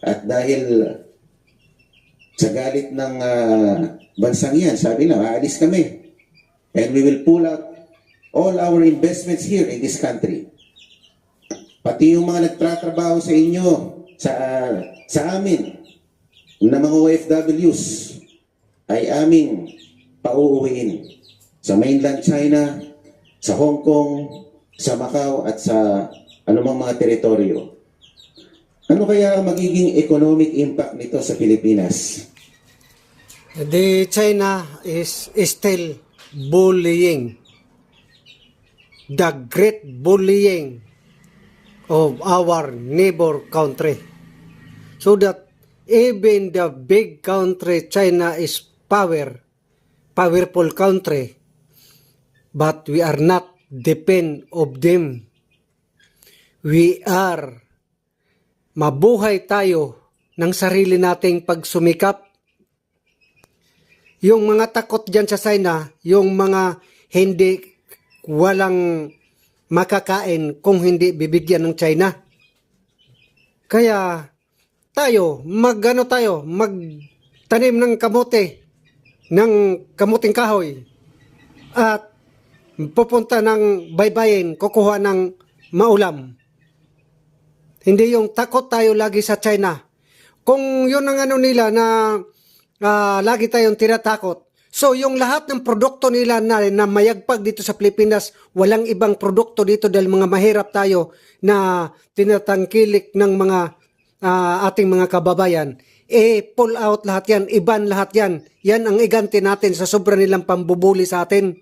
At dahil sa galit ng bansang yan, sabi na, aalis kami. And we will pull out all our investments here in this country. Pati yung mga nagtratrabaho sa inyo, sa amin, na mga OFWs, ay aming pauuwiin sa mainland China, sa Hong Kong, sa Macau, at sa anumang mga teritoryo. Ano kaya ang magiging economic impact nito sa Pilipinas? The China is still bullying. The great bullying of our neighbor country. So that even the big country, China is powerful country, but we are not depend of them. We are mabuhay tayo ng sarili nating pagsumikap. Yung mga takot dyan sa China, yung mga walang makakain kung hindi bibigyan ng China. Kaya magtanim ng kamuting kahoy at pupunta ng baybayin, kukuha ng maulam. Hindi yung takot tayo lagi sa China. Kung yun ang ano nila na lagi tayong tinatakot. So yung lahat ng produkto nila na mayagpag dito sa Pilipinas, walang ibang produkto dito dahil mga mahirap tayo na tinatangkilik ng mga ating mga kababayan. Pull out lahat yan, iban lahat yan. Yan ang iganti natin sa sobra nilang pambubuli sa atin.